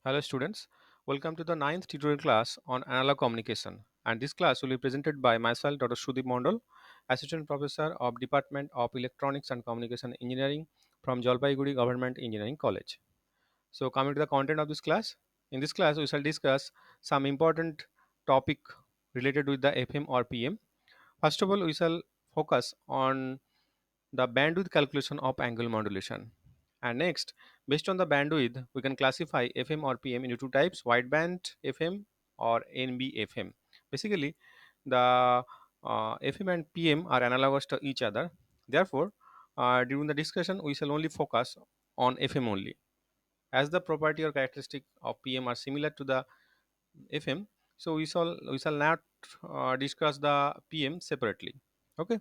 Hello students, welcome to the ninth tutorial class on analog communication, and this class will be presented by myself Dr. Sudip Mondal, Assistant Professor of Department of Electronics and Communication Engineering from Jalpaiguri Government Engineering College. So coming to the content of this class, in this class we shall discuss some important topic related with the FM or PM. First of all, we shall focus on the bandwidth calculation of angle modulation. And next, based on the bandwidth, we can classify FM or PM into two types: wideband FM or NB-FM. Basically, the FM and PM are analogous to each other. Therefore, during the discussion, we shall only focus on FM only. As the property or characteristic of PM are similar to the FM, so we shall not discuss the PM separately. Okay.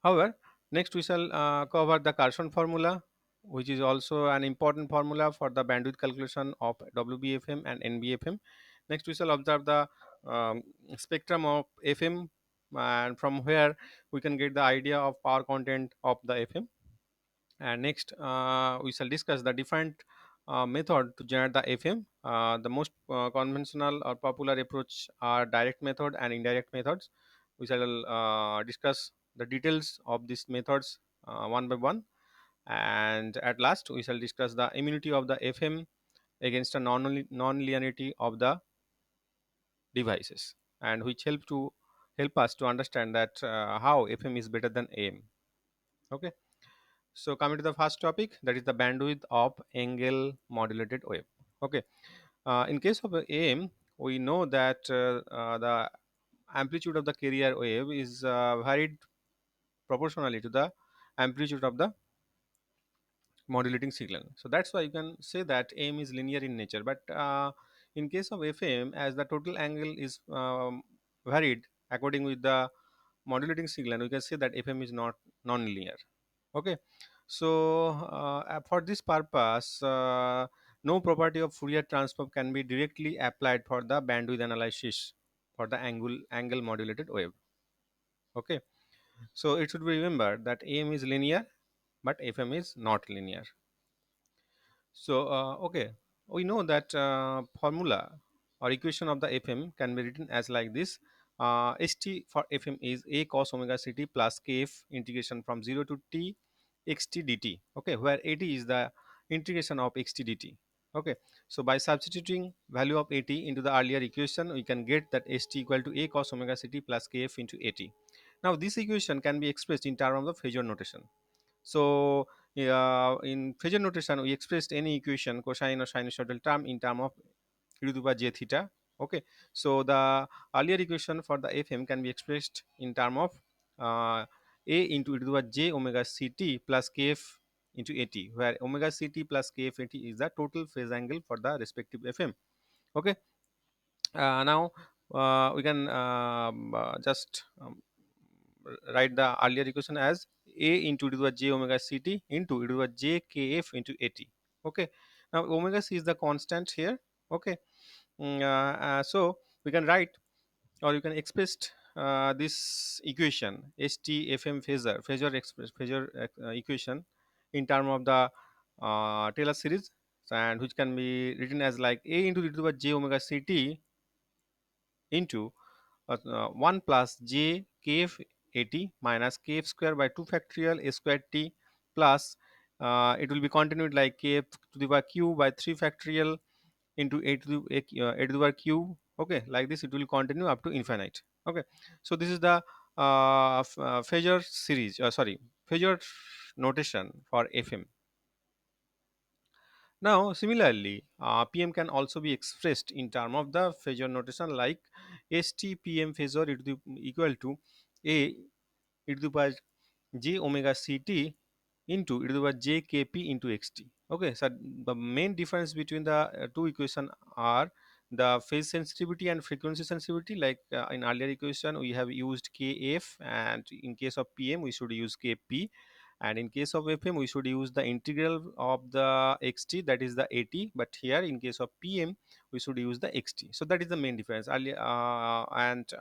However, next we shall cover the Carson formula, which is also an important formula for the bandwidth calculation of WBFM and NBFM. Next, we shall observe the um, spectrum of FM, and from where we can get the idea of power content of the FM. And next, we shall discuss the different method to generate the FM. The most conventional or popular approach are direct method and indirect methods. We shall discuss the details of these methods one by one, and at last we shall discuss the immunity of the FM against a non-linearity of the devices, and which help us to understand that how FM is better than AM. Okay. So coming to the first topic, that is the bandwidth of angle modulated wave. Okay, in case of AM, we know that the amplitude of the carrier wave is varied proportionally to the amplitude of the modulating signal. So that's why you can say that AM is linear in nature. But in case of FM, as the total angle is varied according with the modulating signal, we can say that FM is not non-linear. Okay, so for this purpose, no property of Fourier transform can be directly applied for the bandwidth analysis for the angle modulated wave. Okay, so it should be remembered that AM is linear, but FM is not linear. So okay, we know that formula or equation of the FM can be written as like this. St for FM is a cos omega ct plus kf integration from 0 to t xt dt. Okay, where at is the integration of xt dt. Okay, so by substituting value of at into the earlier equation, we can get that st equal to a cos omega ct plus kf into at. Now this equation can be expressed in terms of phasor notation. So in phasor notation, we expressed any equation, cosine or sinusoidal term, in term of e to the power j theta. Okay, so the earlier equation for the FM can be expressed in term of a into e to the power j omega ct plus kf into at, where omega ct plus kf at is the total phase angle for the respective FM. Okay, now we can just write the earlier equation as a into e to the power j omega ct into e to the power j kf into at. Okay, now omega c is the constant here. Okay. So we can write, or you can express this equation STFM phasor equation in term of the Taylor series, and which can be written as like a into e to the power j omega ct into 1 plus j kf at minus kf square by 2 factorial a square t plus it will be continued like kf to the power q by 3 factorial into a to the power q. Okay, like this it will continue up to infinite. Okay, so this is the phasor series, sorry, phasor notation for FM. Now, similarly, PM can also be expressed in term of the phasor notation like STPM phasor equal to A e to the power j omega ct into e to the power j kp into xt. Okay, so the main difference between the two equation are the phase sensitivity and frequency sensitivity. Like in earlier equation, we have used kf, and in case of PM, we should use kp, and in case of FM, we should use the integral of the xt, that is the at. But here, in case of PM, we should use the xt. So that is the main difference. Earlier and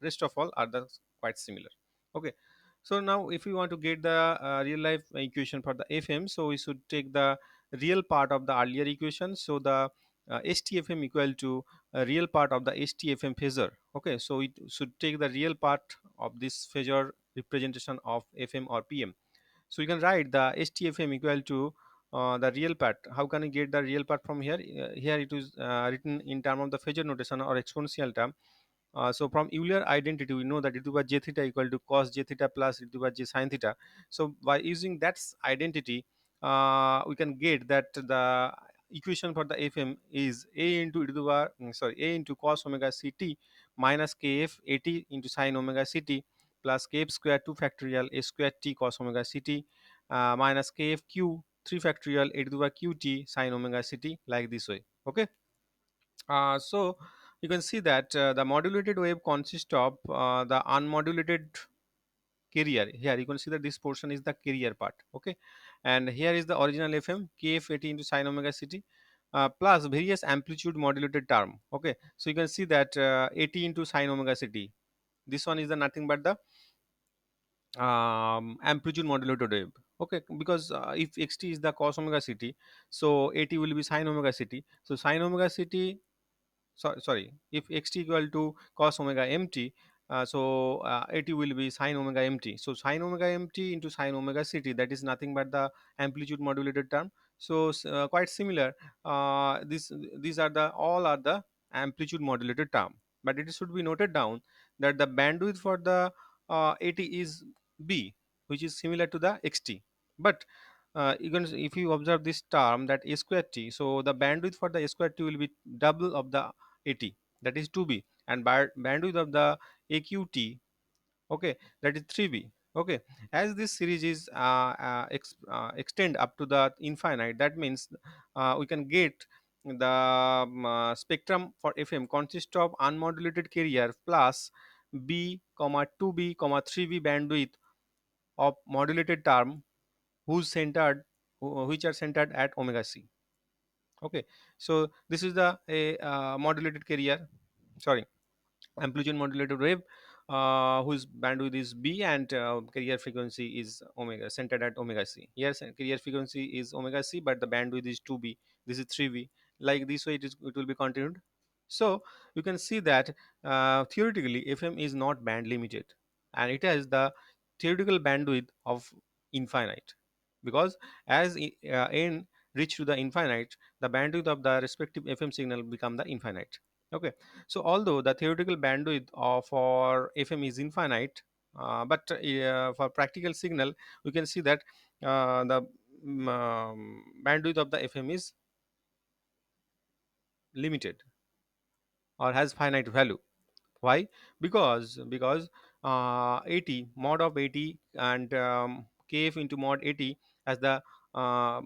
rest of all are the quite similar. Okay, so now if we want to get the real life equation for the FM, so we should take the real part of the earlier equation. So the STFM equal to a real part of the STFM phasor. Okay, so it should take the real part of this phasor representation of FM or PM. So you can write the STFM equal to the real part. How can you get the real part from here? Here it is written in term of the phasor notation or exponential term. So from Euler identity, we know that e to the power j theta equal to cos j theta plus e to the power j sin theta. So by using that identity, we can get that the equation for the FM is a into e to the power, a into cos omega ct minus kf at into sin omega ct plus kf square 2 factorial a square t cos omega ct minus kf q 3 factorial a to the power qt sin omega ct, like this way. Okay. So you can see that the modulated wave consists of the unmodulated carrier. Here you can see that this portion is the carrier part. Okay, and here is the original FM kf80 into sin omega ct plus various amplitude modulated term. Okay, so you can see that 80 into sin omega ct, this one is the nothing but the amplitude modulated wave. Okay, because if xt is the cos omega ct, so 80 will be sin omega ct. So sin omega ct, sorry, if xt equal to cos omega mt, so 80 will be sin omega mt. So sin omega mt into sin omega ct, that is nothing but the amplitude modulated term. So quite similar, these are the all are the amplitude modulated term, but it should be noted down that the bandwidth for the 80 is b, which is similar to the xt. But you can, if you observe this term, that a square t, so the bandwidth for the a square t will be double of the 80, that is 2b, and bandwidth of the aqt, okay, that is 3b. Okay, as this series is extend up to the infinite, that means we can get the spectrum for FM consists of unmodulated carrier plus b comma 2b comma 3b bandwidth of modulated term whose centered which are centered at omega c. Okay, so this is the a modulated carrier, sorry, amplitude modulated wave, whose bandwidth is b, and carrier frequency is omega, centered at omega c. Yes, carrier frequency is omega c, but the bandwidth is 2b, this is 3b, like this way it will be continued. So you can see that theoretically FM is not band limited, and it has the theoretical bandwidth of infinite, because as n reach to the infinite, the bandwidth of the respective FM signal become the infinite. Okay, so although the theoretical bandwidth for FM is infinite, but for practical signal, we can see that the bandwidth of the FM is limited or has finite value. Why? Because 80 mod of 80 and kf into mod 80 has the uh,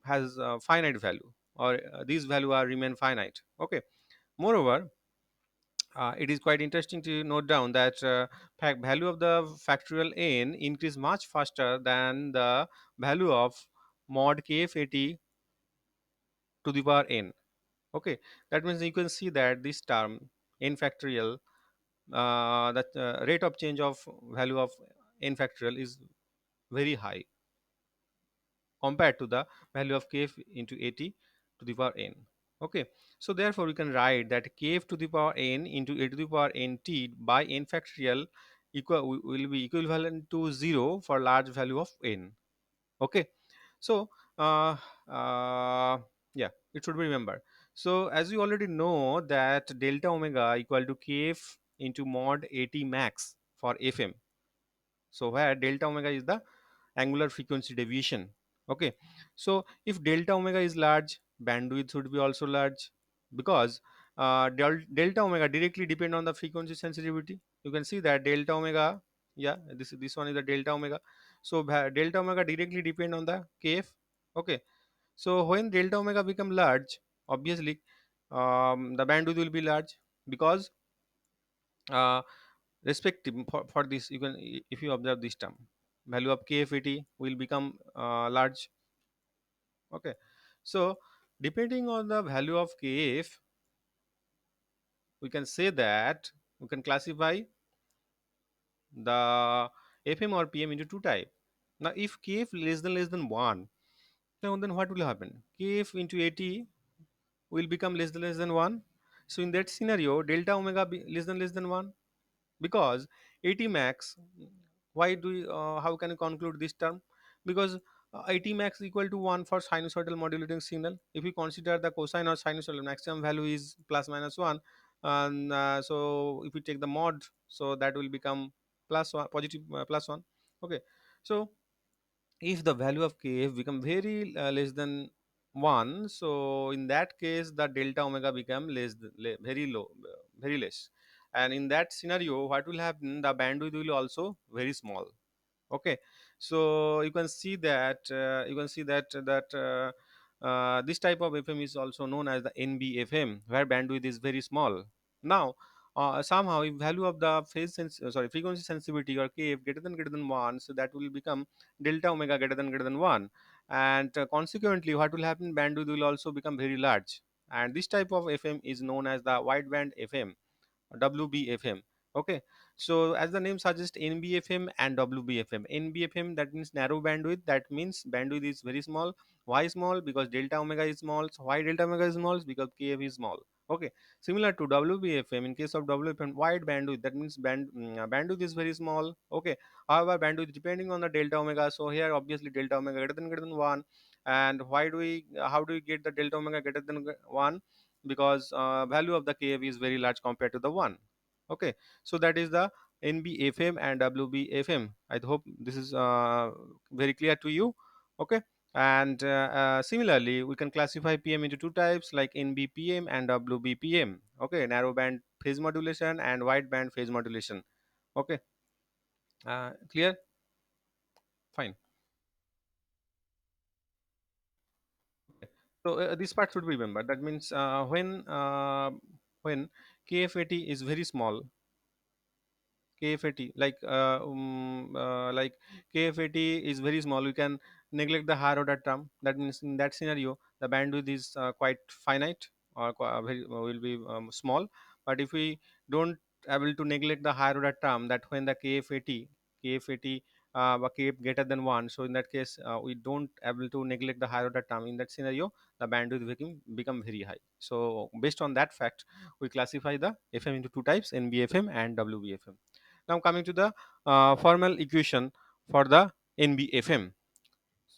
has finite value, or these value are remain finite. Okay. Moreover, it is quite interesting to note down that value of the factorial n increase much faster than the value of mod kf80 to the power n. Okay, that means you can see that this term n factorial, that rate of change of value of n factorial is very high compared to the value of kf into 80 to the power n. Okay, so therefore we can write that kf to the power n into a to the power nt by n factorial will be equivalent to 0 for large value of n. Okay, so uh, uh, yeah, it should be remembered. So as you already know that delta omega equal to kf into mod 80 max for FM, so where delta omega is the angular frequency deviation. Okay, so if delta omega is large, bandwidth would be also large, because delta omega directly depend on the frequency sensitivity. You can see that delta omega, yeah, this one is the delta omega. So delta omega directly depend on the kf. Okay, so when delta omega become large, obviously the bandwidth will be large, because uh, respective for this, you can, if you observe this term, value of kf80 will become large. Okay, so depending on the value of kf, we can say that we can classify the FM or PM into two type. Now if kf less than 1, Now then what will happen? Kf into at will become less than 1. So in that scenario, delta omega be less than 1, because at max, why do you, how can you conclude this term? Because at max equal to 1 for sinusoidal modulating signal. If we consider the cosine or sinusoidal, maximum value is plus minus 1, and so if we take the mod, so that will become plus 1, positive plus 1. Okay, so if the value of kf become very less than 1, so in that case the delta omega become very low, very less, and in that scenario what will happen, the bandwidth will also very small. Okay, so you can see that this type of fm is also known as the nbfm, where bandwidth is very small. Now somehow if value of the frequency sensitivity or kf greater than 1, so that will become delta omega greater than 1, and consequently what will happen, bandwidth will also become very large, and this type of fm is known as the wideband fm, WBFM. Okay, so as the name suggests, NBFM and WBFM. NBFM, that means narrow bandwidth. That means bandwidth is very small. Why small? Because delta omega is small. So why delta omega is small? Because KF is small. Okay, similar to WBFM. In case of WBFM, wide bandwidth. That means bandwidth is very small. Okay, however, bandwidth depending on the delta omega. So here obviously delta omega greater than 1. And why do we? How do we get the delta omega greater than 1? Because value of the kf is very large compared to the 1. Okay, so that is the nbfm and wbfm. I hope this is very clear to you. Okay, and similarly we can classify pm into two types, like nbpm and wbpm. Okay, narrow band phase modulation and wide band phase modulation. Okay, clear? Fine. So this part should be remembered. That means when kfat is very small, KFAT, like KFAT is very small, we can neglect the higher order term. That means in that scenario the bandwidth is quite finite, or will be small. But if we don't able to neglect the higher order term, that when the KFAT or KF greater than 1, so in that case we don't able to neglect the higher order term. In that scenario the bandwidth become very high. So based on that fact, we classify the FM into two types, NBFM and WBFM. Now coming to the formal equation for the NBFM.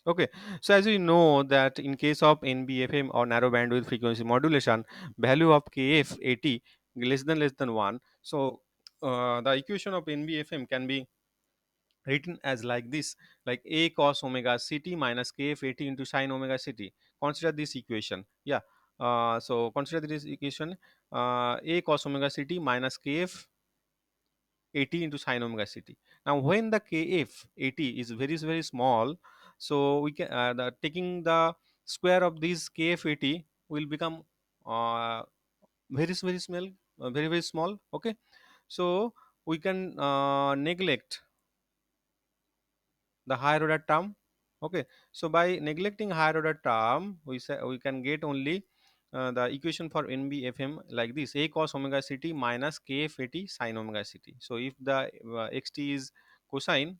Okay, so as we know that in case of NBFM or narrow bandwidth frequency modulation, value of KF80 less than 1. So the equation of NBFM can be written as like this, like a cos omega ct minus kf80 into sine omega ct. Consider this equation. Yeah, so consider this equation, a cos omega ct minus kf 80 into sine omega ct. Now when the kf 80 is very small, so we can taking the square of this kf 80 will become uh, very small, very small. Okay, so we can neglect the higher order term. Okay, so by neglecting higher order term, we say we can get only the equation for NBFM like this: a cos omega ct minus kf80 sine omega ct. So if the xt is cosine,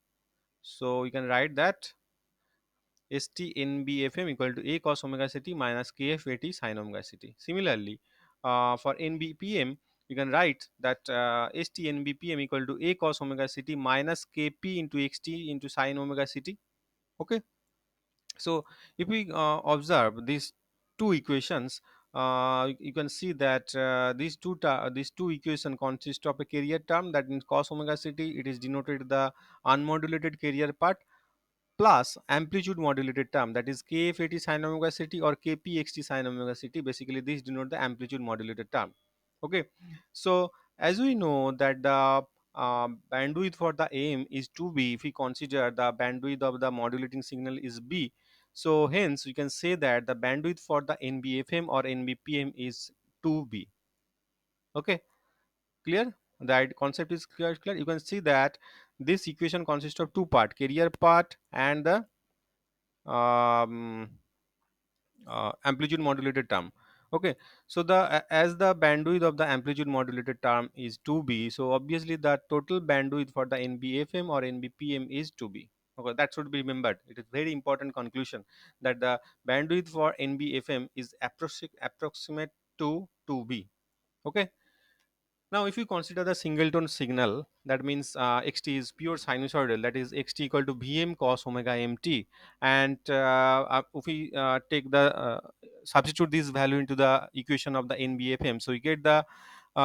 so we can write that st NBFM equal to a cos omega ct minus kf80 sine omega ct. Similarly, for NBPM, you can write that st NBPM equal to a cos omega ct minus kp into xt into sine omega ct. Okay, so if we observe these two equations, you can see that these two equation consist of a carrier term, that means cos omega ct, it is denoted the unmodulated carrier part, plus amplitude modulated term, that is kf80 sin omega ct or kpxt sin omega ct. Basically this denote the amplitude modulated term. Okay, so as we know that the bandwidth for the AM is 2b, if we consider the bandwidth of the modulating signal is b, so hence we can say that the bandwidth for the NBFM or NBPM is 2b. Okay, clear? That concept is clear. You can see that this equation consists of two part, carrier part and the um, amplitude modulated term. Okay, so as the bandwidth of the amplitude modulated term is 2b, so obviously the total bandwidth for the NBFM or NBPM is 2b. Okay, that should be remembered. It is very important conclusion that the bandwidth for NBFM is approximate to 2b. Okay. Now, if you consider the singleton signal, that means xt is pure sinusoidal, that is xt equal to Vm cos omega mt, and if we take the substitute this value into the equation of the NBFM, so we get the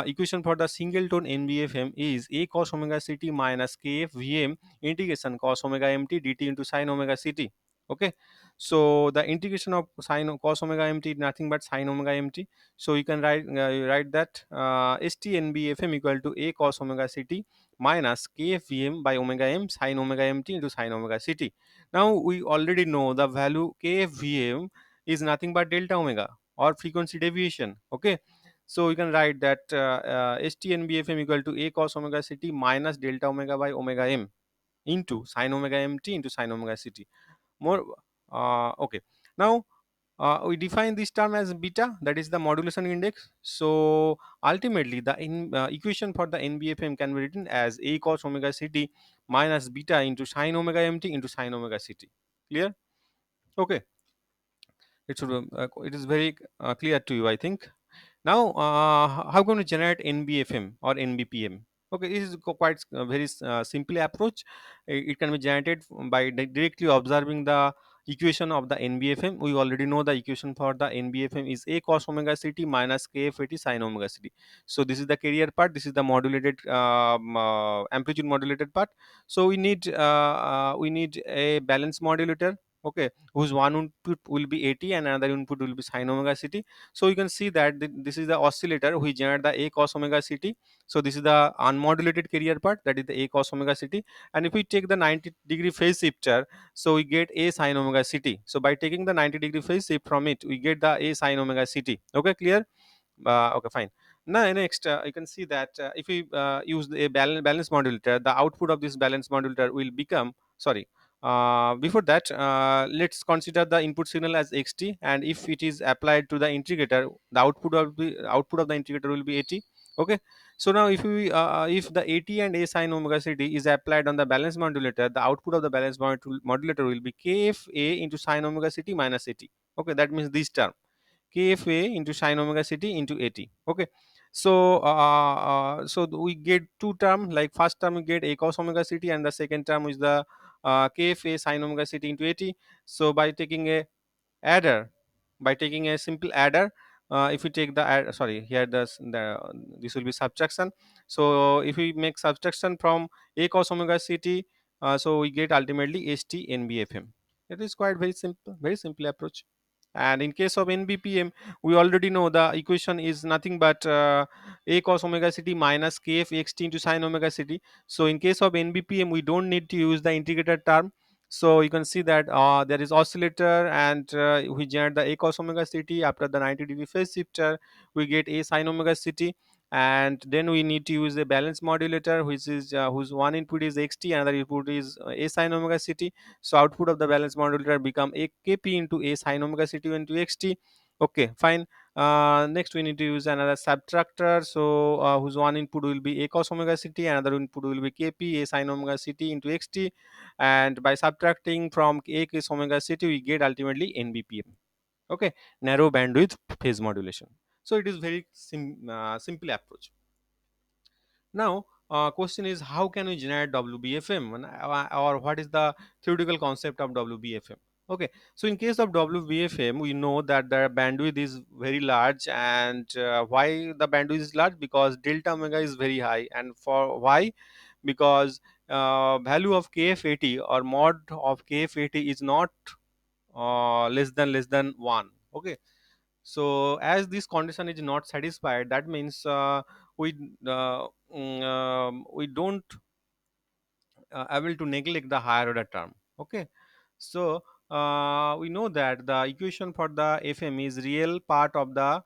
equation for the singleton NBFM is a cos omega ct minus kf Vm integration cos omega mt dt into sin omega ct. Okay, so the integration of sin cos omega mt is nothing but sin omega mt. So you can write that STNBFM equal to a cos omega ct minus kfvm by omega m sin omega mt into sin omega ct. Now we already know the value kfvm is nothing but delta omega or frequency deviation. Okay, so you can write that STNBFM equal to a cos omega ct minus delta omega by omega m into sin omega mt into sin omega ct. More okay. Now we define this term as beta, that is the modulation index. So ultimately the equation for the NBFM can be written as a cos omega ct minus beta into sin omega mt into sin omega ct. Clear? Okay, it is very clear to you, I think. Now, how can we generate NBFM or NBPM? Okay, this is quite very simple approach. It can be generated by directly observing the equation of the NBFM. We already know the equation for the NBFM is a cos omega ct minus kf80 sin omega ct. So this is the carrier part. This is the modulated amplitude modulated part. So we need a balance modulator. Okay, whose one input will be 80 and another input will be sin omega ct. So you can see that this is the oscillator which generate the a cos omega ct. So this is the unmodulated carrier part, that is the a cos omega ct. And if we take the 90-degree phase shifter, so we get a sin omega ct. So by taking the 90-degree phase shift from it, we get the a sin omega ct. Okay, clear? Okay, fine. Now next you can see that if we use a balance modulator, the output of this balance modulator will become, sorry, before that let's consider the input signal as xt, and if it is applied to the integrator, the output of the integrator will be 80. Okay, so now if the 80 and a sin omega ct is applied on the balance modulator, the output of the balance modulator will be kfa into sin omega ct minus 80. Okay, that means this term kfa into sin omega ct into 80. Okay, so so we get two term, like first term we get a cos omega ct and the second term is the kfa sin omega ct into 80. So by taking a adder, by taking a simple adder, if we take the sorry, here this will be subtraction. So if we make subtraction from a cos omega ct, so we get ultimately st nbfm. It is quite very simple approach. And in case of NBPM, we already know the equation is nothing but a cos omega ct minus kf xt into sin omega ct. So in case of NBPM, we don't need to use the integrator term. So you can see that there is oscillator, and we generate the a cos omega ct. After the 90-degree phase shifter, we get a sin omega ct, and then we need to use a balance modulator, which is whose one input is xt, another input is a sin omega ct. So output of the balance modulator become a kp into a sin omega ct into xt. Okay, fine. Next we need to use another subtractor, so whose one input will be a cos omega ct, another input will be kp a sin omega ct into xt, and by subtracting from a cos omega ct, we get ultimately NBPM. Okay, narrow bandwidth phase modulation. So it is very simple approach. Now, question is, how can we generate WBFM, or what is the theoretical concept of WBFM? Okay, so in case of WBFM, we know that the bandwidth is very large, and why the bandwidth is large? Because delta omega is very high, and for why? Because value of kf80 or mod of kf80 is not less than 1. Okay, so as this condition is not satisfied, that means we we don't able to neglect the higher order term. Okay, so we know that the equation for the fm is real part of the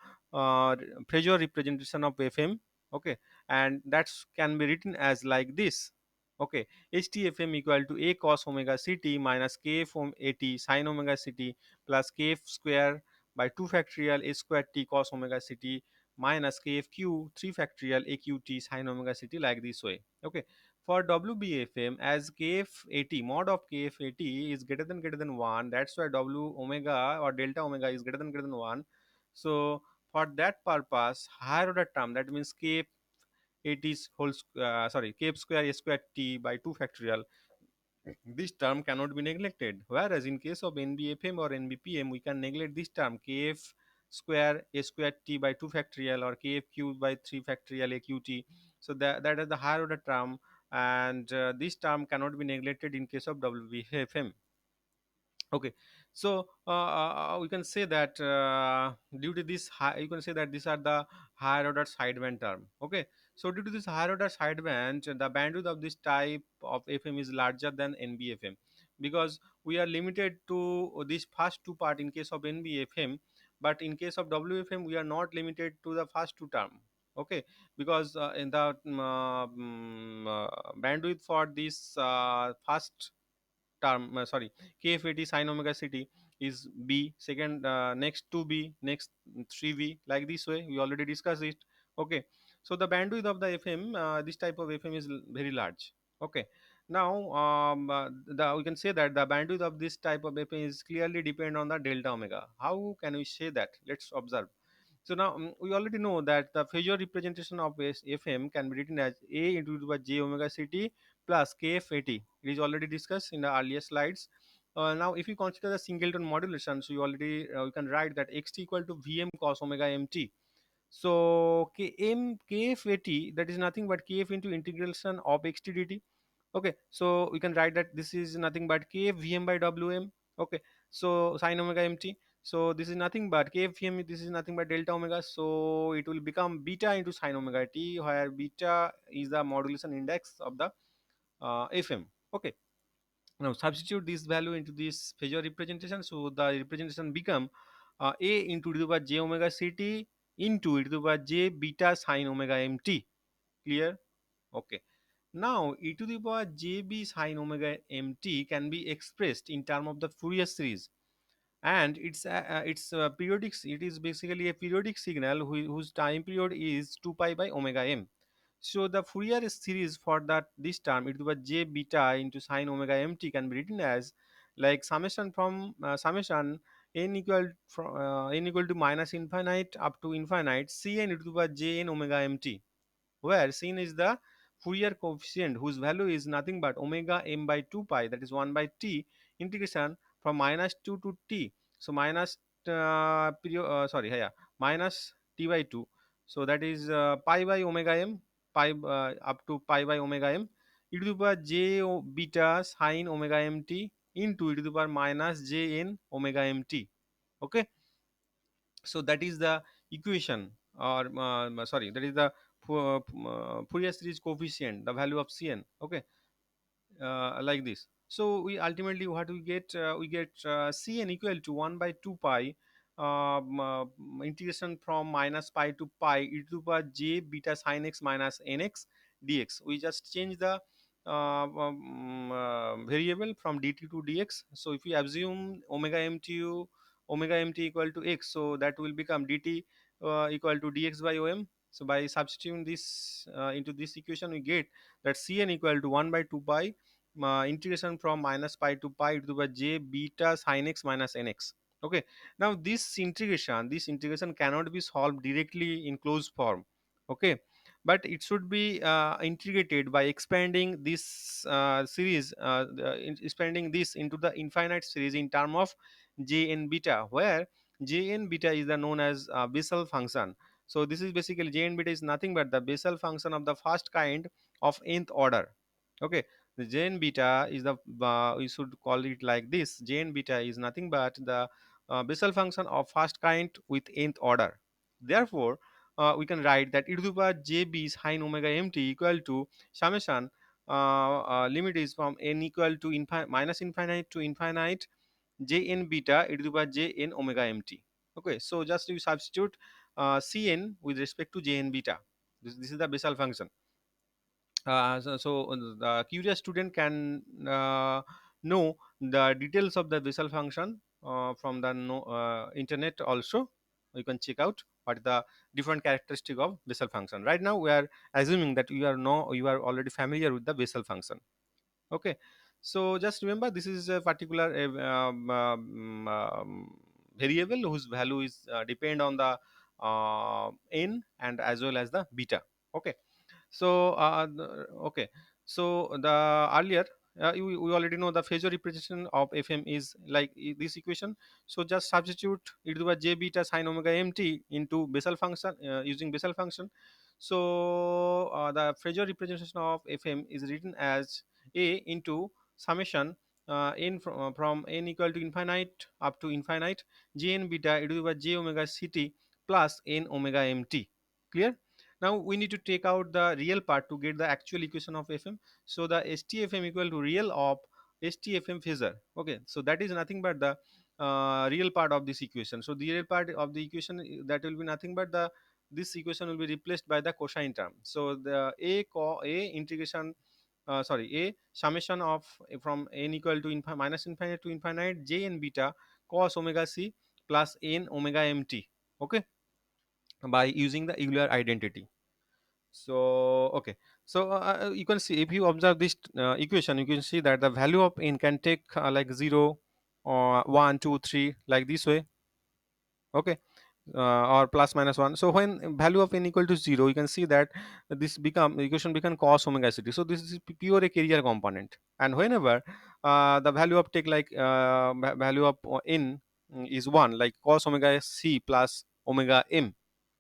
pressure representation of fm. Okay, and that can be written as like this. Okay, htfm equal to a cos omega ct minus kf 80 sin omega ct plus kf square by 2 factorial a square t cos omega ct minus kfq 3 factorial aqt sin omega ct, like this way. Okay, For WBFM, as KF80, mod of KF80 is greater than 1, that's why W omega or delta omega is greater than 1. So for that purpose, higher order term, that means KF80 is KF square A square T by 2 factorial, this term cannot be neglected. Whereas in case of NBFM or NBPM, we can neglect this term kf square a square t by 2 factorial or kf cubed by 3 factorial aqt. So that is the higher order term, and this term cannot be neglected in case of WBFM. Okay, so we can say that due to this high, you can say that these are the higher order sideband term. Okay, so due to this higher order sideband, the bandwidth of this type of FM is larger than NBFM, because we are limited to this first two part in case of NBFM, but in case of WFM we are not limited to the first two term. Okay, because in the bandwidth for this first term, kf80 sine omega ct is b, second next 2b, next 3b, like this way we already discussed it. Okay, so the bandwidth of the fm, this type of fm is very large. Okay, now we can say that the bandwidth of this type of fm is clearly depend on the delta omega. How can we say that? Let's observe. So now we already know that the Phasor representation of FM can be written as A into the j omega ct plus kf80. It is already discussed in the earlier slides. Now, if you consider the singleton modulation, so you already you can write that xt equal to Vm cos omega mt. So kf80, that is nothing but kf into integration of xt dt. Okay, so we can write that this is nothing but kf vm by wm. Okay, so sine omega mt. So this is nothing but kf vm, this is nothing but delta omega, so it will become beta into sine omega t, where beta is the modulation index of the fm. Okay, now substitute this value into this Phasor representation, so the representation become a into e to the power j omega ct into e to the power j beta sine omega mt. Clear? Okay, now e to the power jb sine omega mt can be expressed in term of the Fourier series, and it's periodic. It is basically a periodic signal whose time period is 2 pi by omega m. So the Fourier series for that this term, it was j beta into sine omega mt, can be written as like summation from summation n equal to minus infinite up to infinite cn e to the power j n omega mt, where sin is the Fourier coefficient whose value is nothing but omega m by 2 pi, that is 1 by t, integration from minus 2 to t. So minus minus t by 2, so that is pi by omega m, pi up to pi by omega m, e to the power beta sine omega mt into e to the power minus j n omega mt. Okay, so that is the equation, or that is the Fourier series coefficient, the value of cn. Okay, like this. So we ultimately what we get cn equal to 1 by 2 pi integration from minus pi to pi e to the power j beta sin x minus nx dx. We just change the variable from dt to dx. So if we assume omega mt equal to x, so that will become dt equal to dx by om. So by substituting this into this equation, we get that cn equal to 1 by 2 pi integration from minus pi to pi to the power j beta sin x minus nx. Okay, now this integration cannot be solved directly in closed form. Okay, but it should be integrated by expanding this series, expanding this into the infinite series in term of jn beta, where jn beta is the known as Bessel function. So this is basically jn beta is nothing but the Bessel function of the first kind of nth order. Okay, the jn beta is the we should call it like this: jn beta is nothing but the Bessel function of first kind with nth order. Therefore we can write that e to the power jb sine omega mt equal to summation limit is from n equal to minus infinite to infinite jn beta e to the power jn omega mt. Okay, so just you substitute cn with respect to jn beta. This is the Bessel function. The curious student can know the details of the Bessel function from the internet also. You can check out. what is the different characteristic of Bessel function. Right now we are assuming that you are already familiar with the Bessel function. Okay, so just remember this is a particular variable whose value is depend on the n and as well as the beta. Okay, so okay, so the earlier we already know the phasor representation of Fm is like this equation. So just substitute e to the power j beta sine omega mt into Bessel function using Bessel function. So the phasor representation of Fm is written as a into summation n from n equal to infinite up to infinite j n beta e to the power j omega ct plus n omega mt. Clear? Now we need to take out the real part to get the actual equation of Fm. So the STFM equal to real of STFM phasor. Okay, so that is nothing but the real part of this equation. So the real part of the equation that will be nothing but the this equation will be replaced by the cosine term. So the a integration sorry a summation of from n equal to minus infinite to infinite j n beta cos omega c plus n omega mt. Okay, by using the Euler identity. So okay, so you can see if you observe this equation, you can see that the value of n can take like 0 or 1 2 3 like this way. Okay, or plus minus 1. So when value of n equal to 0, you can see that this become equation become cos omega ct. So this is pure a carrier component, and whenever the value of take like value of n is 1 like cos omega c plus omega m.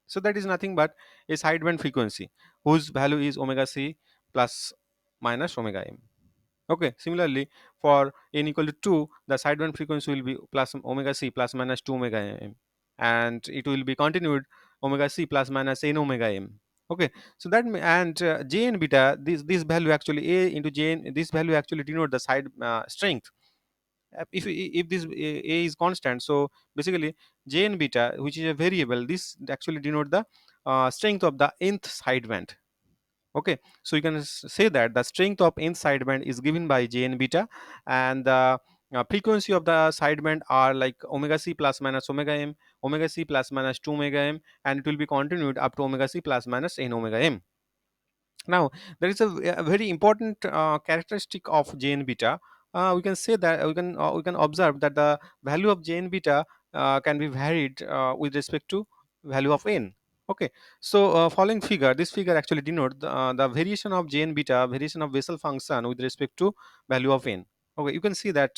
So that is nothing but a sideband frequency whose value is omega c plus minus omega m. Okay, similarly for n equal to 2, the sideband frequency will be plus omega c plus minus 2 omega m, and it will be continued omega c plus minus n omega m. Okay, so that and j and beta, this value actually a into j n, this value actually denote the side strength. If this a is constant, so basically j and beta, which is a variable, this actually denote the strength of the nth sideband. Okay, so you can say that the strength of nth sideband is given by j and beta, and the frequency of the sideband are like omega c plus minus omega m, omega c plus minus 2 omega m, and it will be continued up to omega c plus minus n omega m. Now there is a very important characteristic of j and beta. We can say that we can observe that the value of j and beta can be varied with respect to value of n. Okay, so following figure, this figure actually denote the variation of j and beta, variation of Bessel function with respect to value of n. Okay, you can see that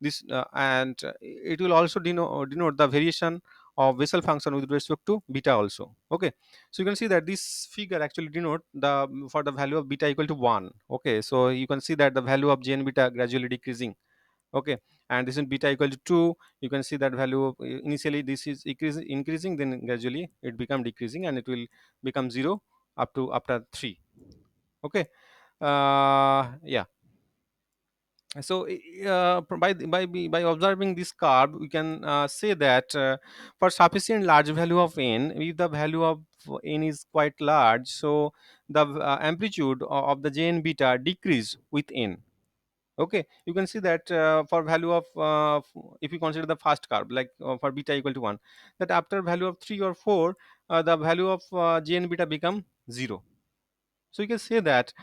this and it will also denote the variation of Bessel function with respect to beta also. Okay, so you can see that this figure actually denote the for the value of beta equal to 1. Okay, so you can see that the value of j and beta gradually decreasing. Okay, and this is beta equal to 2, you can see that value of initially this is increasing, then gradually it become decreasing, and it will become 0 up to after 3. Okay, yeah, so by observing this curve, we can say that for sufficient large value of n, if the value of n is quite large, so the amplitude of the j and beta decrease with n. Okay, you can see that for value of if you consider the first curve like for beta equal to 1, that after value of 3 or 4, the value of j and beta become 0. So you can say that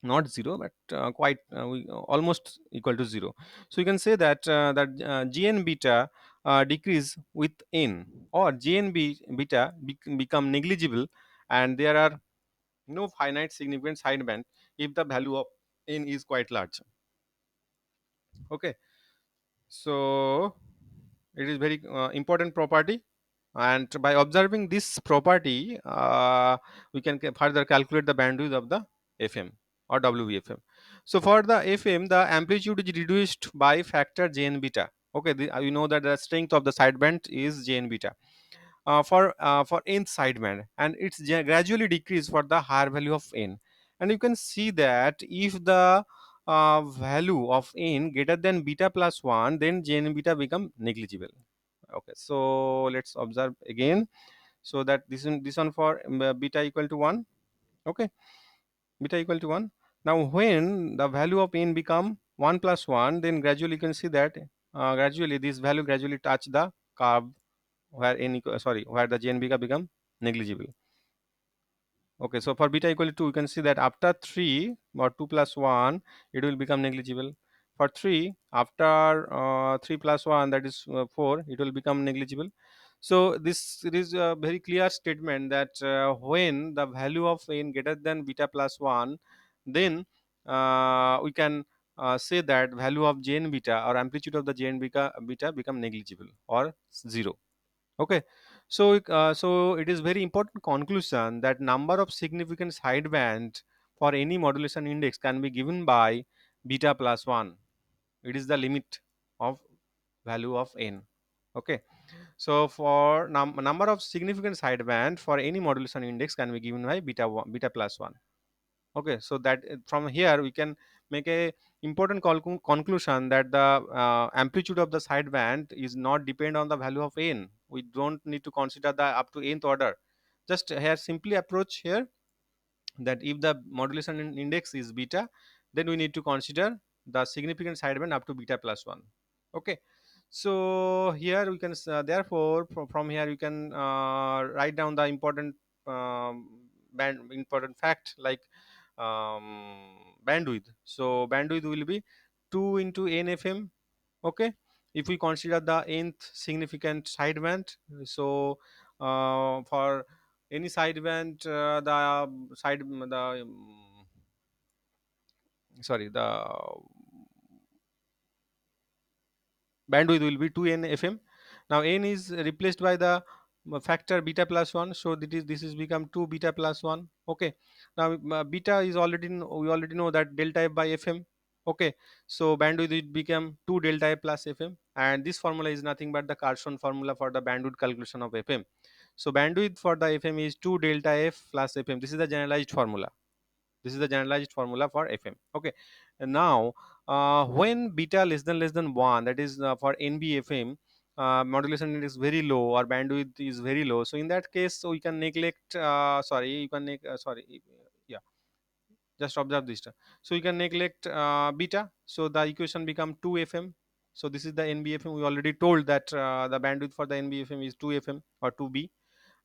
not 0 but quite almost equal to 0. So you can say that g and beta decrease with n, or g and beta become negligible, and there are no finite significant sideband if the value of n is quite large. Okay, so it is very important property, and by observing this property we can further calculate the bandwidth of the fm or wbfm. So for the fm, the amplitude is reduced by factor j and beta. Okay, you know that the strength of the sideband is j and beta for nth sideband, and it's gradually decrease for the higher value of n. And you can see that if the value of n greater than beta plus 1, then j and beta become negligible. Okay, so let's observe again. So that this one for beta equal to 1. Okay, beta equal to 1. Now when the value of n become 1 plus 1, then gradually you can see that gradually this value gradually touch the curve. where where the Jn beta become negligible. Okay, so for beta equal to 2, you can see that after 3 or 2 plus 1, it will become negligible. For 3, after 3 plus 1, that is 4, it will become negligible. So this is a very clear statement that when the value of n greater than beta plus 1, then we can say that value of Jn beta or amplitude of the Jn beta become negligible or 0. Okay, so so it is very important conclusion that number of significant sideband for any modulation index can be given by beta plus 1. It is the limit of value of n. Okay, so for number of significant sideband for any modulation index can be given by beta plus 1. Okay, so that from here we can make a important conclusion that the amplitude of the sideband is not depend on the value of n. We don't need to consider the up to nth order. Just here simply approach here that if the modulation index is beta, then we need to consider the significant sideband up to beta plus 1. Okay, so here we can therefore from here you can write down the important important fact like bandwidth. So bandwidth will be 2 into nfm. Okay, if we consider the nth significant sideband, so for any sideband the side the sorry the bandwidth will be 2n fm. Now n is replaced by the factor beta plus 1, so this is become 2 beta plus 1. Okay, now beta is already we already know that delta f by fm. Okay, so bandwidth will become 2 delta f plus fm, and this formula is nothing but the Carson formula for the bandwidth calculation of fm. So bandwidth for the fm is 2 delta f plus fm. This is the generalized formula. This is the generalized formula for fm. Okay, and now when beta less than 1, that is for nbfm, modulation index is very low or bandwidth is very low, so in that case so we can neglect sorry you can sorry yeah, just observe this term. So you can neglect beta, so the equation become 2 fm. So this is the nbfm. We already told that the bandwidth for the nbfm is 2 fm or 2b.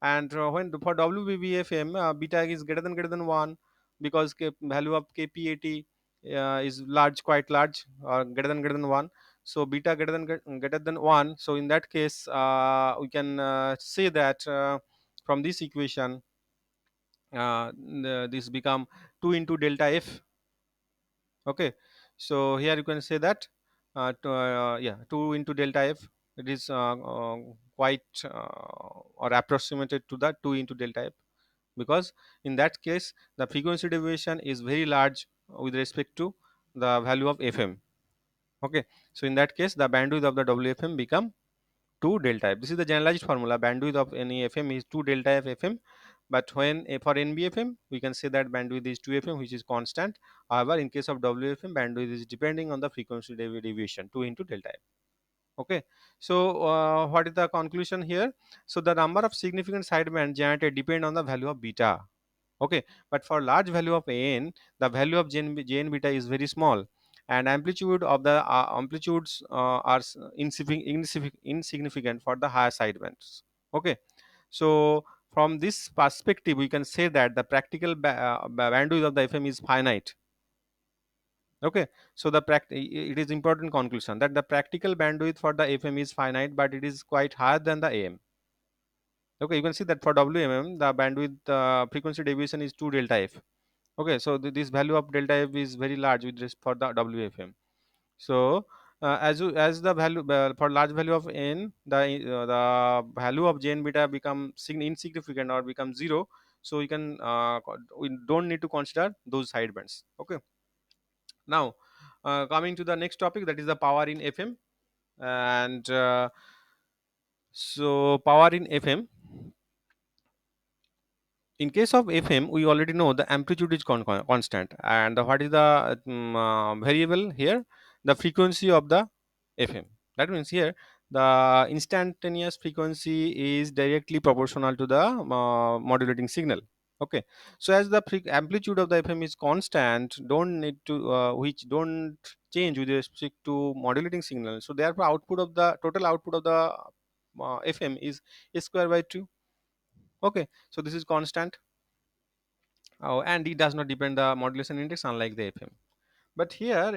And when for WBBFM beta is greater than 1, because value of kpat is large, quite large, or greater than 1. So beta greater than 1, so in that case we can say that from this equation this become 2 into delta f. Okay, so here you can say that yeah, 2 into delta f, it is quite or approximated to the 2 into delta f, because in that case the frequency deviation is very large with respect to the value of fm. Okay, so in that case the bandwidth of the wfm become 2 delta f. This is the generalized formula. Bandwidth of any fm is 2 delta f fm, but when for nbfm we can say that bandwidth is 2 fm, which is constant. However, in case of wfm, bandwidth is depending on the frequency deviation 2 into delta f. Okay, so what is the conclusion here? So the number of significant sideband generated depend on the value of beta. Okay, but for large value of n, the value of jn beta is very small, and amplitude of the amplitudes are insignificant for the higher sidebands. Okay, so from this perspective we can say that the practical bandwidth of the fm is finite. Okay, so it is important conclusion that the practical bandwidth for the fm is finite, but it is quite higher than the am. Okay, you can see that for wmm the bandwidth frequency deviation is 2 delta f. Okay, so this value of delta f is very large with respect for the wfm. So as the value for large value of n, the value of jn beta become insignificant or become 0. So we can we don't need to consider those sidebands. Okay, now coming to the next topic, that is the power in fm. And so power in fm, in case of fm we already know the amplitude is constant, and what is the variable here? The frequency of the fm. That means here the instantaneous frequency is directly proportional to the modulating signal. Okay, so as the amplitude of the fm is constant, don't need to which don't change with respect to modulating signal, so therefore output of the total output of the FM is a square by 2. Okay, so this is constant. And it does not depend the modulation index unlike the FM. But here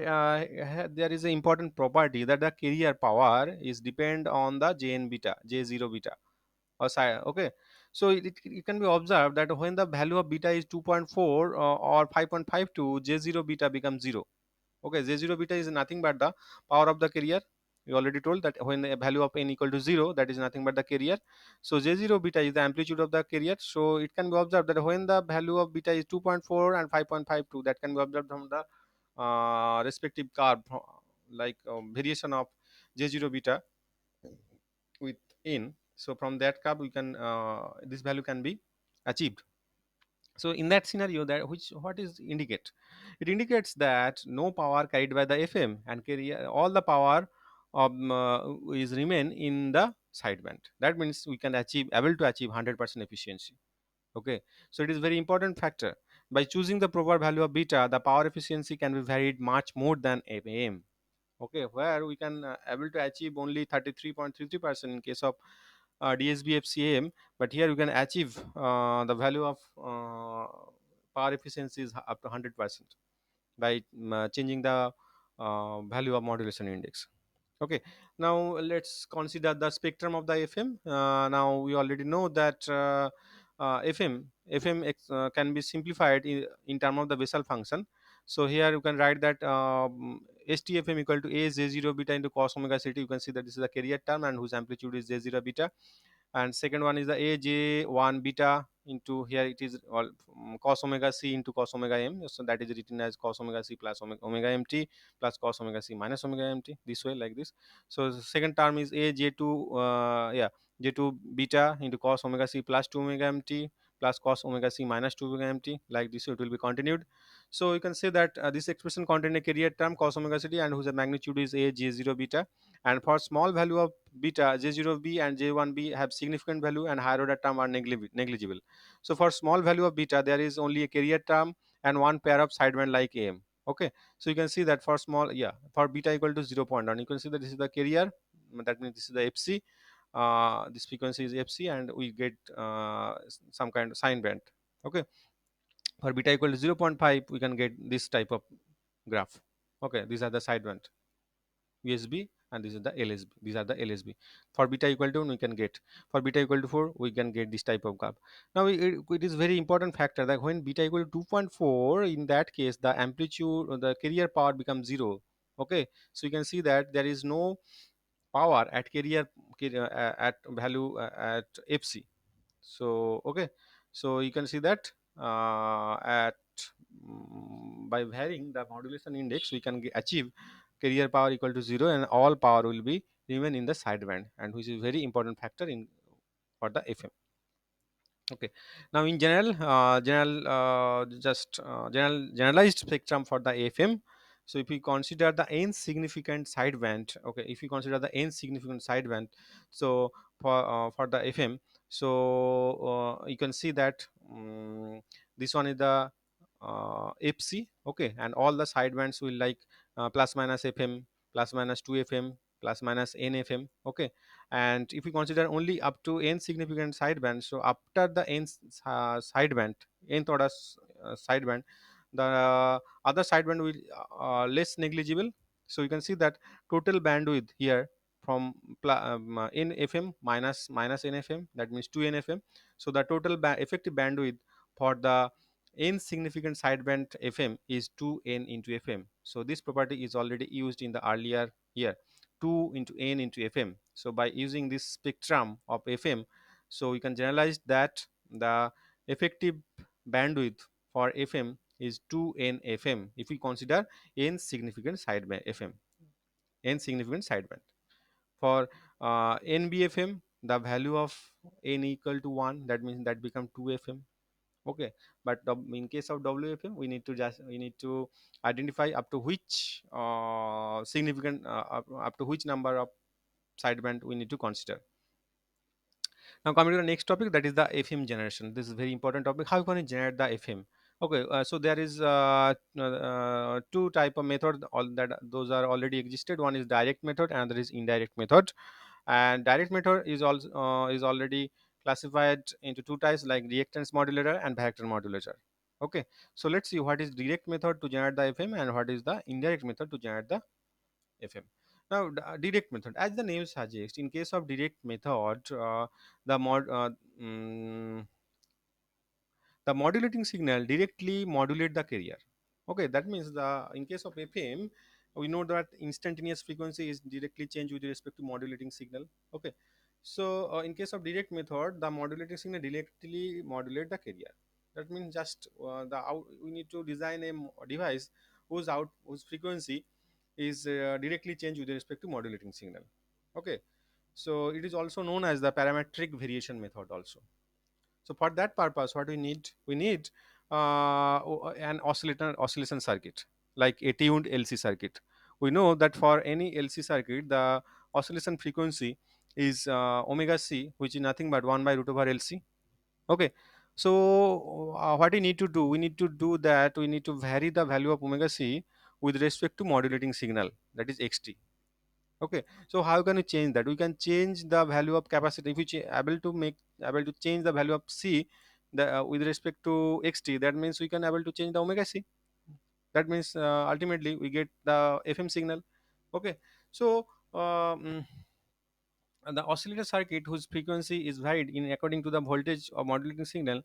there is an important property that the carrier power is depend on the Jn beta, J0 beta or psi. Okay, so it can be observed that when the value of beta is 2.4 or 5.52, J0 beta becomes 0. Okay, J0 beta is nothing but the power of the carrier. We already told that when the value of n equal to 0, that is nothing but the carrier. So J0 beta is the amplitude of the carrier. So it can be observed that when the value of beta is 2.4 and 5.52, that can be observed from the respective curve, like variation of J0 beta with n. So from that curve we can this value can be achieved. So in that scenario, that which what is indicate, it indicates that no power carried by the FM and carry all the power of is remain in the sideband. That means we can achieve able to achieve 100% efficiency. Okay, so it is very important factor. By choosing the proper value of beta, the power efficiency can be varied much more than FM. Okay, where we can able to achieve only 33.33% in case of DSB FCAM, but here you can achieve the value of power efficiency is up to 100% by changing the value of modulation index. Okay, now let's consider the spectrum of the FM. Now we already know that FM can be simplified in term of the Bessel function. So here you can write that STFM equal to A J0 beta into cos omega ct. You can see that this is a carrier term and whose amplitude is J0 beta, and second one is the aj1 beta into, here it is all cos omega c into cos omega m, so that is written as cos omega c plus omega mt plus cos omega c minus omega mt, this way like this. So the second term is aj2 j2 beta into cos omega c plus 2 omega mt plus cos omega c minus 2 omega mt, like this it will be continued. So you can say that this expression contain a carrier term cos omega ct and whose magnitude is a j0 beta, and for small value of beta, j0b and j1b have significant value and higher order term are negligible. So for small value of beta there is only a carrier term and one pair of sideband like am. Okay, so you can see that for small, for beta equal to 0.1, you can see that this is the carrier, that means this is the fc, this frequency is fc, and we get some kind of sine band. Okay, for beta equal to 0.5 we can get this type of graph. Okay, these are the sideband USB, and this is the LSB. These are the LSB. For beta equal to 1, we can get. For beta equal to 4, we can get this type of curve. Now, it is very important factor that when beta equal to 2.4, in that case, the amplitude, the carrier power becomes 0. Okay, so you can see that there is no power at at value at FC. So okay, so you can see that at by varying the modulation index we can achieve carrier power equal to 0 and all power will be remain in the sideband, and which is very important factor in for the FM. Okay, now in generalized spectrum for the FM. So if we consider the n significant sideband, okay, if we consider the n significant sideband, so for the FM, so you can see that this one is the FC. Okay, and all the sidebands will like plus minus FM, plus minus 2 FM, plus minus n FM. Okay, and if we consider only up to n significant sideband, so after the n sideband, nth order sideband, the other sideband will less negligible. So you can see that total bandwidth here from n fm minus n fm, that means 2 n fm. So the total effective bandwidth for the n significant sideband fm is 2n into fm. So this property is already used in the earlier here, 2 into n into fm. So by using this spectrum of fm, so we can generalize that the effective bandwidth for fm is 2n fm if we consider n significant sideband fm, n significant sideband. For nbfm, the value of n equal to 1, that means that become 2 fm. Okay, but in case of wfm we need to identify up to which significant up to which number of sideband we need to consider. Now coming to the next topic, that is the FM generation. This is very important topic. How you can generate the FM? Okay, so there is two type of method. All that those are already existed. One is direct method, and another is indirect method. And direct method is also is already classified into two types, like reactance modulator and vector modulator. Okay, so let's see what is direct method to generate the FM and what is the indirect method to generate the FM. Now, direct method, as the name suggests, in case of direct method, the mod mm, the modulating signal directly modulate the carrier. Okay, that means the in case of FM, we know that instantaneous frequency is directly changed with respect to modulating signal. Okay, so in case of direct method, the modulating signal directly modulate the carrier. That means just we need to design a device whose frequency is directly changed with respect to modulating signal. Okay, so it is also known as the parametric variation method also. So for that purpose, what we need an oscillation circuit, like a tuned LC circuit. We know that for any LC circuit, the oscillation frequency is omega c, which is nothing but 1 by root over LC. Okay, so what we need to do, we need to do that we need to vary the value of omega c with respect to modulating signal, that is xt. Okay, so how can we change that? We can change the value of capacity. If we able to change the value of c, with respect to xt, that means we can able to change the omega c. That means ultimately we get the FM signal. Okay, so the oscillator circuit whose frequency is varied in according to the voltage of modulating signal,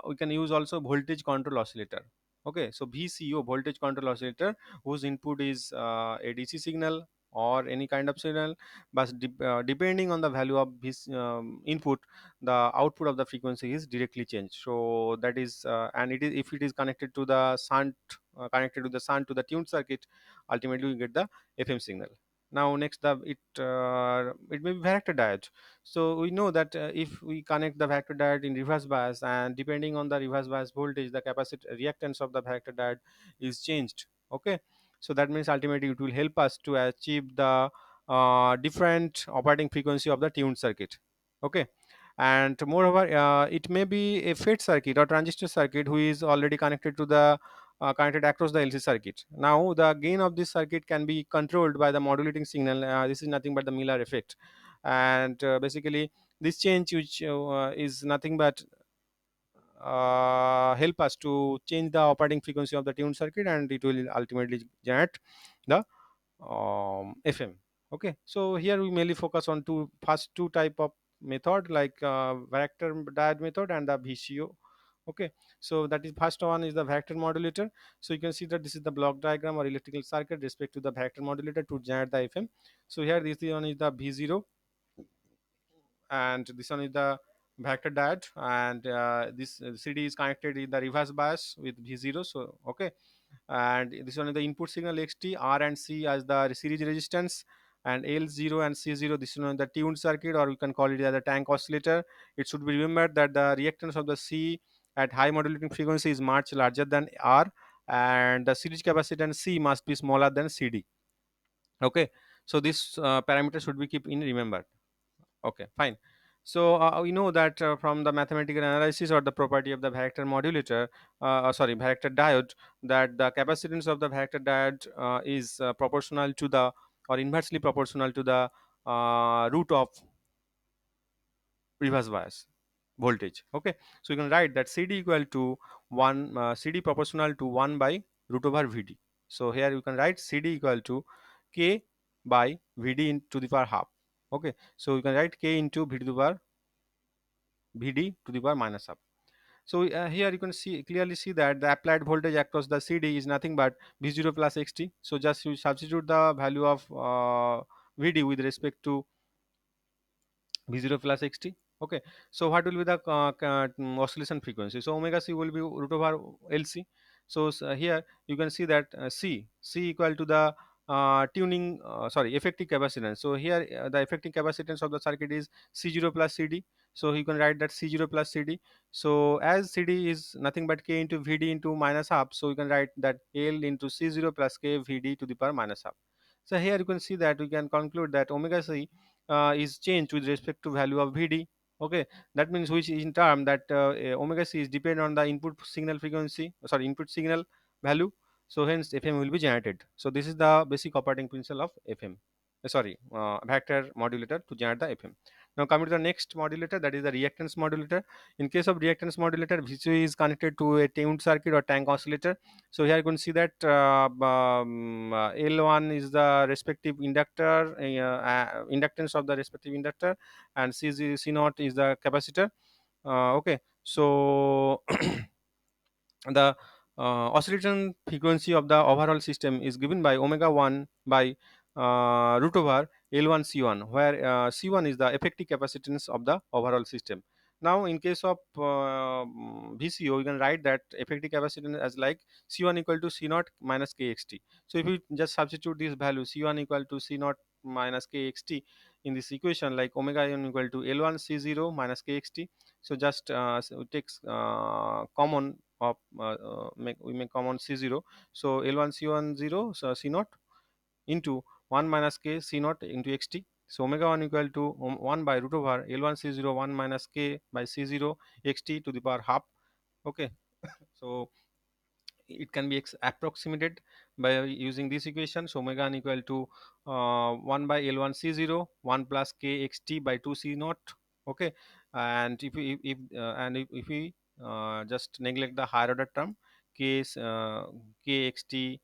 we can use also voltage control oscillator. Okay, so VCO, voltage control oscillator, whose input is a DC signal or any kind of signal, but depending on the value of this input, the output of the frequency is directly changed. So that is and it is, if it is connected to the shunt, to the tuned circuit, ultimately we get the FM signal. Now next, it may be vector diode. So we know that if we connect the vector diode in reverse bias, and depending on the reverse bias voltage, the capacity reactance of the vector diode is changed. Okay, so that means ultimately it will help us to achieve the different operating frequency of the tuned circuit. Okay, and moreover, it may be a FET circuit or transistor circuit who is already connected to the connected across the LC circuit. Now the gain of this circuit can be controlled by the modulating signal. This is nothing but the Miller effect, and basically this change, which is nothing but help us to change the operating frequency of the tuned circuit, and it will ultimately generate the FM. Okay, so here we mainly focus on first two type of method, like vector diode method and the VCO. Okay, so that is first one is the vector modulator. So you can see that this is the block diagram or electrical circuit respect to the vector modulator to generate the FM. So here this one is the V0, and this one is the vector diode, and this CD is connected in the reverse bias with V0. So okay, and this one is the input signal xt, R and C as the series resistance, and L0 and C0, this one is the tuned circuit, or we can call it as a tank oscillator. It should be remembered that the reactance of the C at high modulating frequency is much larger than R, and the series capacitance C must be smaller than CD. Okay, so this parameter should be keep in remembered. Okay, fine. So we know that from the mathematical analysis or the property of the vector modulator, vector diode, that the capacitance of the vector diode is proportional to the, or inversely proportional to the root of reverse bias voltage. Okay, so you can write that CD equal to 1, CD proportional to 1 by root over VD. So here you can write CD equal to K by VD to the power half. Okay, so you can write K into VD to the power Vd to the power minus half. So here you can clearly see that the applied voltage across the CD is nothing but V0 plus xt. So just you substitute the value of Vd with respect to V0 plus xt. Okay, so what will be the oscillation frequency? So omega c will be root over LC. So here you can see that C equal to the effective capacitance. So here the effective capacitance of the circuit is C0 plus CD. So you can write that C0 plus CD. So as CD is nothing but K into VD into minus half, so you can write that L into C0 plus K VD to the power minus half. So here you can see that we can conclude that omega c is changed with respect to value of Vd. Okay, that means which is in term that omega c is depend on the input signal frequency, input signal value. So hence FM will be generated. So this is the basic operating principle of FM. vector modulator to generate the FM. Now coming to the next modulator, that is the reactance modulator. In case of reactance modulator, VCO is connected to a tuned circuit or tank oscillator. So here you can see that L1 is the respective inductor, inductance of the respective inductor, and C0 is the capacitor. Okay, so the oscillation frequency of the overall system is given by omega 1 by root over L1 C1, where C1 is the effective capacitance of the overall system. Now in case of VCO, you can write that effective capacitance as like C1 equal to C0 minus kxt. So if you just substitute this value C1 equal to C0 minus kxt in this equation, like omega n equal to L1 C0 minus kxt, so just we take common of we make common C0, so L1 C1 0, so C0 into 1 minus k C0 into xt. So omega 1 equal to 1 by root over L1 C0 1 minus k by C0 xt to the power half. Okay, so it can be approximated by using this equation. So omega n equal to 1 by L1 C0 1 plus k xt by 2 C0. Okay, and if we just neglect the higher order term, k k xt,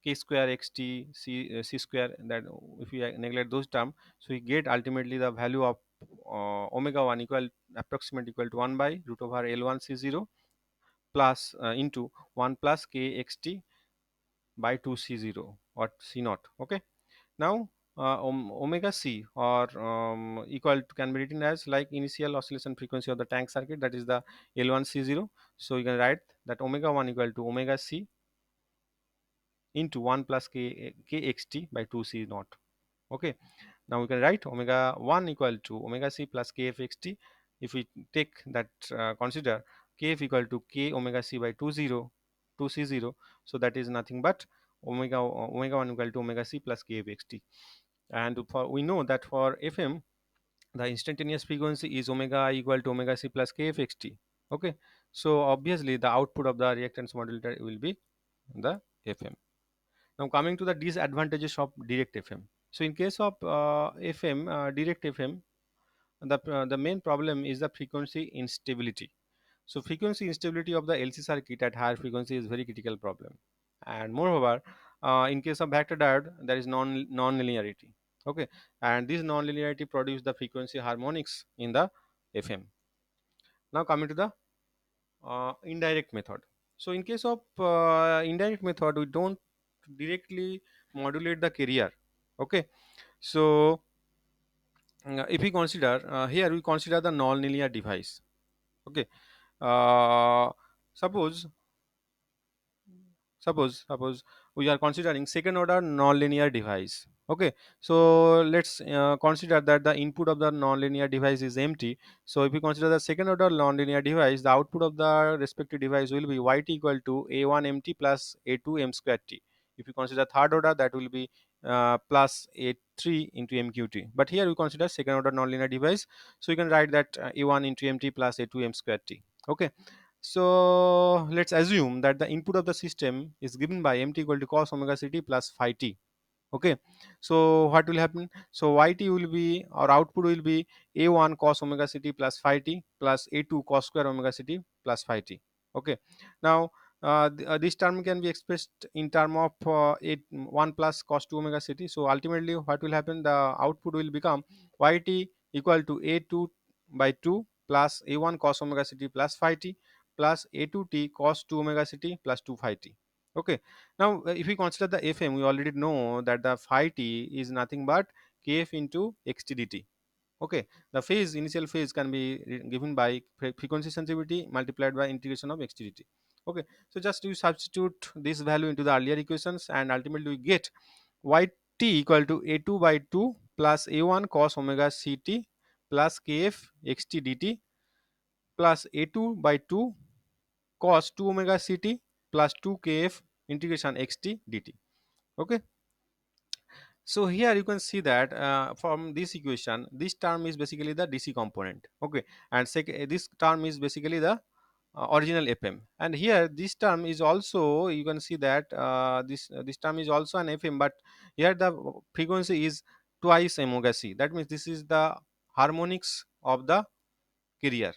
k square xt, c square, that if we neglect those terms, so we get ultimately the value of omega 1 equal approximate equal to 1 by root over L1 C0 plus into 1 plus k xt by 2 C0 or C0. Okay, now omega c, or equal to, can be written as like initial oscillation frequency of the tank circuit, that is the L1 C0. So you can write that omega 1 equal to omega c into 1 plus kxt by 2 C0. Okay, now we can write omega 1 equal to omega c plus kfxt. If we take that, consider kf equal to k omega c by 2 C0, so that is nothing but omega 1 equal to omega c plus kfxt. And for, we know that for fm the instantaneous frequency is omega equal to omega c plus kfxt. Okay, so obviously the output of the reactance modulator will be the fm. Now coming to the disadvantages of direct FM. So in case of FM, direct FM, the main problem is the frequency instability. So frequency instability of the LC circuit at higher frequency is very critical problem. And moreover, in case of vector diode, there is non-linearity. Okay, and this non-linearity produce the frequency harmonics in the FM. Now coming to the indirect method. So in case of indirect method, we don't directly modulate the carrier. Okay, so if we consider here, we consider the non-linear device. Okay, uh, suppose suppose we are considering second order nonlinear device. Okay, so let's consider that the input of the nonlinear device is empty. So if we consider the second order nonlinear device, the output of the respective device will be yt equal to a1 mt plus a2 m square t. If we consider third order, that will be plus a3 into mqt. But here we consider second order nonlinear device, so you can write that a1 into mt plus a2 m square t. Okay, so let's assume that the input of the system is given by mt equal to cos omega ct plus phi t. Okay, so what will happen? So yt will be, or output will be a1 cos omega ct plus phi t plus a2 cos square omega ct plus phi t. Okay, now this term can be expressed in term of 1 plus cos 2 omega ct. So ultimately what will happen? The output will become yt equal to a2 by 2 plus a1 cos omega ct plus phi t plus a2t cos 2 omega ct plus 2 phi t. Okay, now if we consider the fm, we already know that the phi t is nothing but kf into xt dt. Okay, the phase, initial phase can be given by frequency sensitivity multiplied by integration of xt dt. Okay, so just you substitute this value into the earlier equations, and ultimately we get yt equal to a2 by 2 plus a1 cos omega ct plus kf xt dt plus a2 by 2 cos 2 omega ct plus 2 kf integration xt dt. Okay, so here you can see that from this equation, this term is basically the dc component. Okay, and this term is basically the original fm, and here this term is also, you can see that this term is also an fm, but here the frequency is twice omega c. That means this is the harmonics of the carrier.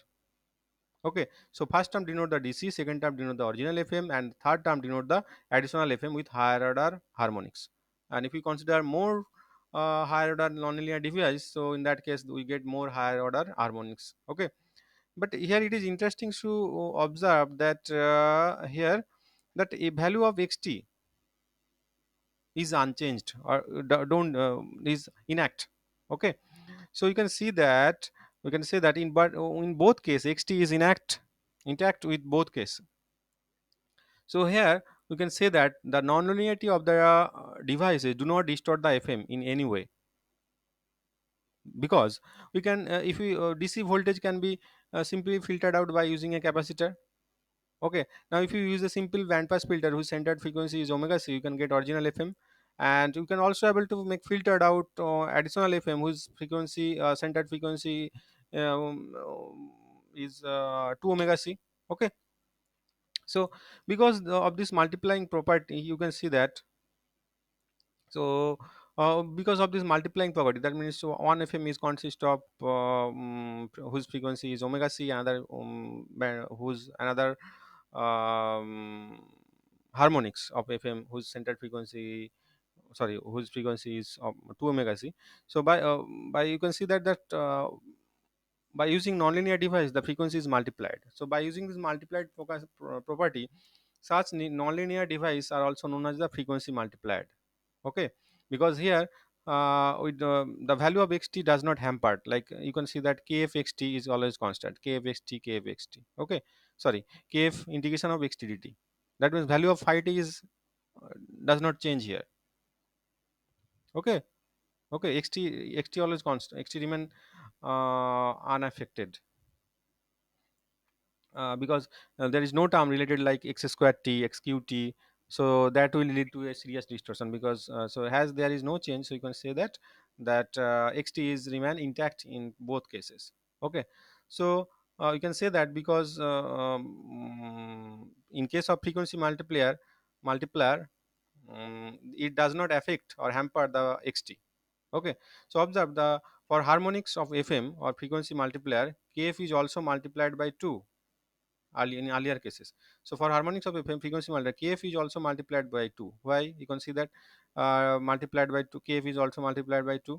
Okay, so first term denote the DC, second term denote the original FM, and third term denote the additional FM with higher order harmonics. And if we consider more higher order nonlinear device, so in that case we get more higher order harmonics. Okay, but here it is interesting to observe that here that a value of xt is unchanged, or don't is inact. Okay, so you can see that we can say that in both case xt is intact with both case. So here we can say that the nonlinearity of the devices do not distort the FM in any way, because we can if we DC voltage can be simply filtered out by using a capacitor. Okay, now if you use a simple band pass filter whose centered frequency is omega c, you can get original FM, and you can also able to make filtered out additional FM whose frequency centered frequency is 2 omega c. Okay, so because of this multiplying property, you can see that. So because of this multiplying property, that means so one FM is consist of whose frequency is omega c, another whose another um, harmonics of FM whose centered frequency, sorry, whose frequency is 2 omega c. So by you can see that by using nonlinear device the frequency is multiplied. So by using this multiplied property, such nonlinear device are also known as the frequency multiplied. Okay, because here with the value of xt does not hamper, like you can see that kfxt is always constant, kfxt. Okay, sorry, kf integration of xt dt, that means value of phi t is uh, does not change here. Okay, okay, xt always constant, xt remain unaffected, because there is no term related like x square t, xq t. So that will lead to a serious distortion, because so as there is no change, so you can say that xt is remain intact in both cases. Okay, so you can say that because in case of frequency multiplier, it does not affect or hamper the xt. Okay, so observe the for harmonics of FM or frequency multiplier, kf is also multiplied by 2 in earlier cases. So for harmonics of FM frequency multiplier, kf is also multiplied by 2. Why? You can see that multiplied by 2, kf is also multiplied by 2.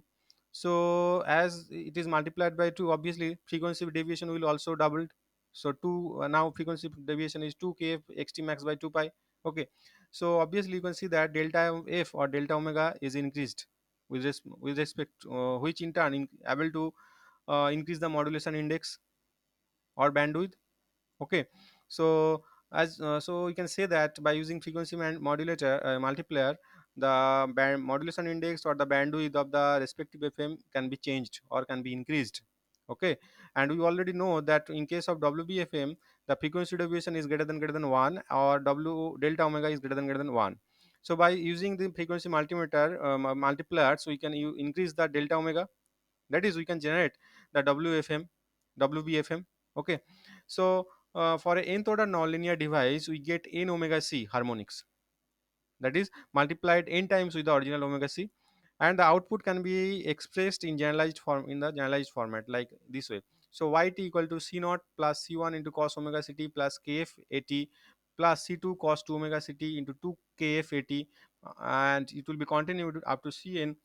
So as it is multiplied by 2, obviously frequency deviation will also doubled. So 2 now frequency deviation is 2 kf xt max by 2 pi. Okay, so obviously you can see that delta f or delta omega is increased with respect which in turn able to increase the modulation index or bandwidth. Okay, so as so we can say that by using frequency modulator multiplier, the band modulation index or the bandwidth of the respective FM can be changed or can be increased. Okay, and we already know that in case of WBFM, the frequency deviation is greater than 1, or w delta omega is greater than 1. So by using the frequency multimeter multiplier, so we can increase the delta omega, that is we can generate the WBFM. Okay, so for a nth order nonlinear device we get n omega c harmonics, that is multiplied n times with the original omega c, and the output can be expressed in the generalized format like this way. So yt equal to c naught plus c1 into cos omega ct plus kf at plus c2 cos 2 omega ct into 2 kf at, and it will be continued up to cn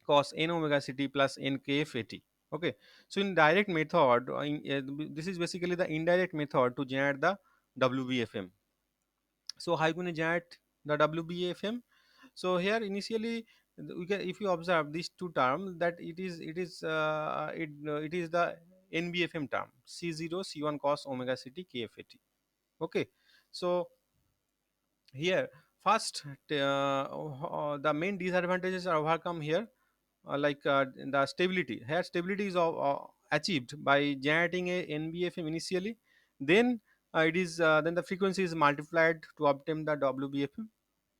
cos n omega ct plus n kf at. Okay, so in direct method, this is basically the indirect method to generate the WBFM. So how you going to generate the WBFM? So here initially we can, if you observe these two terms, that it is the NBFM term, C0 C1 cos omega ct kf at. Okay, so here first the main disadvantages are overcome here, the stability. Here stability is achieved by generating a NBFM initially, then then the frequency is multiplied to obtain the WBFM.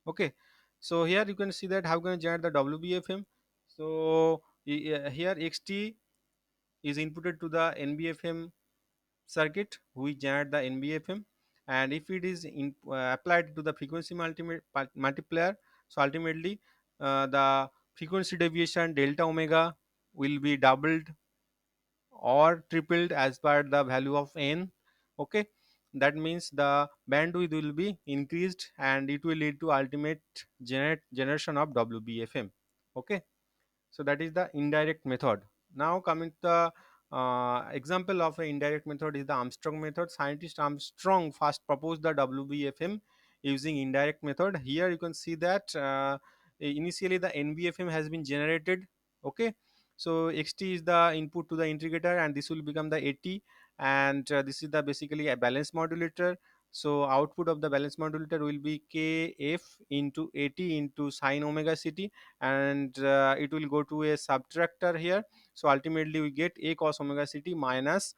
Okay, so here you can see that how can generate the WBFM. So here xt is inputted to the NBFM circuit, we generate the NBFM, and if it is applied to the frequency multiplier, so ultimately the frequency deviation delta omega will be doubled or tripled as per the value of n. Okay, that means the bandwidth will be increased and it will lead to ultimate generation of WBFM. Okay, so that is the indirect method. Now coming to the example of an indirect method is the Armstrong method. Scientist Armstrong first proposed the WBFM using indirect method. Here you can see that initially the NBFM has been generated. Okay, so xt is the input to the integrator and this will become the AT, and this is the basically a balance modulator. So output of the balance modulator will be kf into AT into sine omega ct, and it will go to a subtractor here. So ultimately we get a cos omega ct minus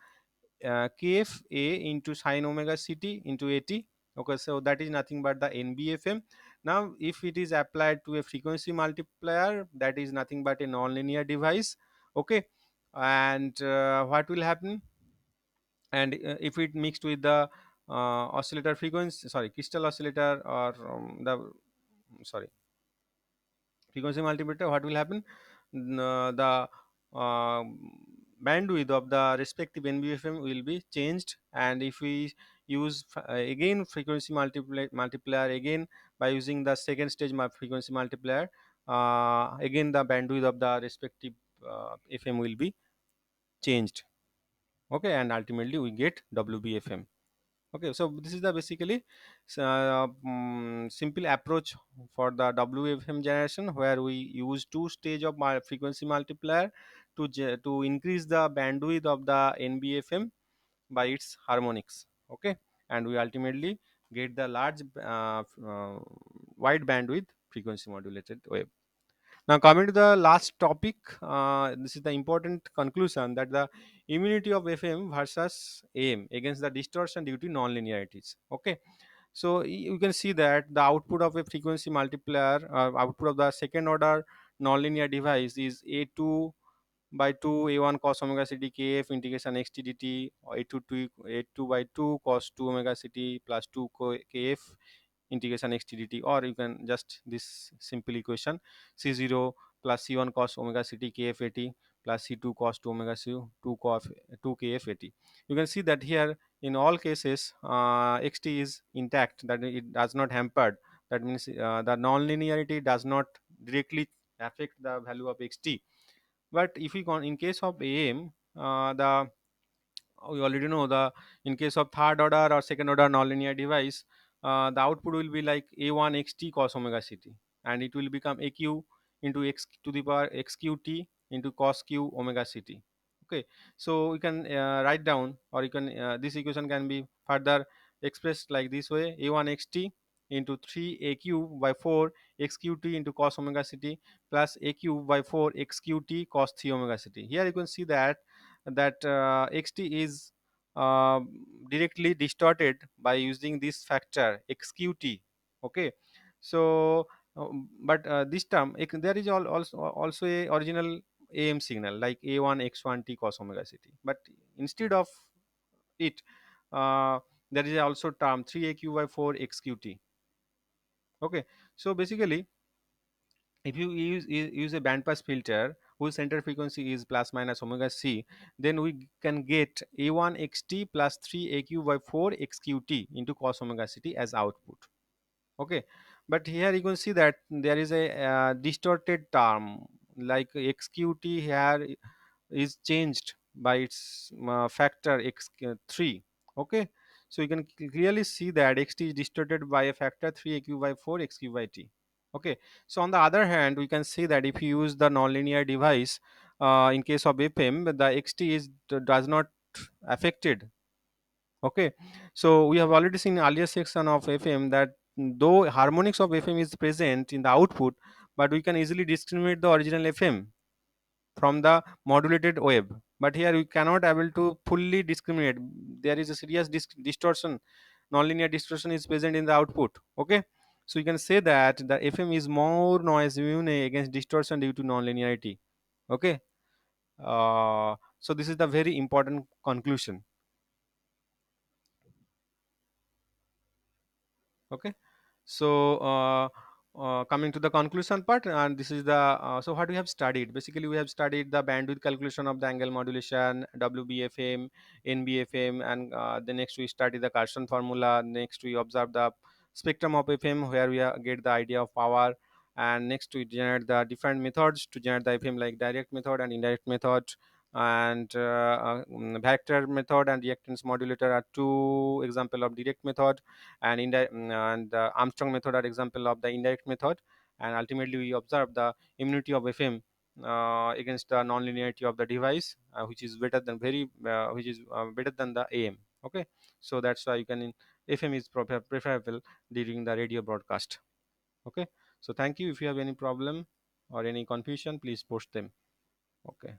kf a into sine omega ct into AT. Okay, so that is nothing but the NBFM. Now if it is applied to a frequency multiplier, that is nothing but a nonlinear device. Okay, and what will happen, and if it mixed with the oscillator frequency, sorry, crystal oscillator, or the sorry, frequency multiplier, what will happen? The uh, bandwidth of the respective NBFM will be changed, and if we use again frequency multiplier again by using the second stage frequency multiplier, again the bandwidth of the respective FM will be changed. Okay, and ultimately we get WBFM. Okay, so this is the basically simple approach for the WFM generation, where we use two stage of frequency multiplier to increase the bandwidth of the NBFM by its harmonics. Okay, and we ultimately get the large wide bandwidth frequency modulated wave. Now, coming to the last topic, this is the important conclusion that the immunity of FM versus AM against the distortion due to nonlinearities. Okay, so you can see that the output of a frequency multiplier, output of the second order nonlinear device is A2 by 2 A1 cos omega ct kf integration xt dt, or A2 by 2 cos 2 omega ct plus 2 kf integration xt dt, or you can just this simple equation c0 plus c1 cos omega ct kf at plus c2 cos 2 omega c 2 cos 2 kf at. You can see that here in all cases xt is intact, that it does not hampered. That means the non-linearity does not directly affect the value of xt. But if we in case of AM, the we already know the in case of third order or second order nonlinear device, the output will be like a1 xt cos omega ct, and it will become aq into x to the power xqt into cos q omega ct. Okay, so we can write down, or you can this equation can be further expressed like this way: a1 xt into 3aq by 4 xqt into cos omega ct plus aq by 4 xqt cos 3 omega ct. Here you can see that xt is uh, directly distorted by using this factor xqt. Okay, so but this term there is also a original am signal like a1 x1 t cos omega ct, but instead of it, uh, there is also term 3aq by 4 xqt. Okay, so basically if you use a band pass filter whose center frequency is plus minus omega c, then we can get a1 xt plus 3aq by 4 xqt into cos omega ct as output. Okay, but here you can see that there is a distorted term like xqt here is changed by its factor x3. Okay, so you can clearly see that xt is distorted by a factor 3aq by 4 xq by t. Okay, so on the other hand we can see that if you use the nonlinear device, in case of fm the xt is does not affected. Okay, so we have already seen earlier section of fm that though harmonics of fm is present in the output, but we can easily discriminate the original fm from the modulated wave. But here we cannot able to fully discriminate. There is a serious distortion, nonlinear distortion is present in the output. Okay, so you can say that the fm is more noise immune against distortion due to nonlinearity. Okay, so this is the very important conclusion. Okay, so coming to the conclusion part, and this is the so what we have studied. Basically, we have studied the bandwidth calculation of the angle modulation, WBFM, NBFM, and the next we study the Carson formula. Next we observe the spectrum of FM, where we get the idea of power. And next we generate the different methods to generate the FM, like direct method and indirect method. And vector method and reactance modulator are two example of direct method, and and the Armstrong method are example of the indirect method. And ultimately, we observe the immunity of FM against the nonlinearity of the device, which is better than which is better than the AM. Okay, so that's why you can FM is preferable during the radio broadcast. Okay, so thank you. If you have any problem or any confusion, please post them. Okay.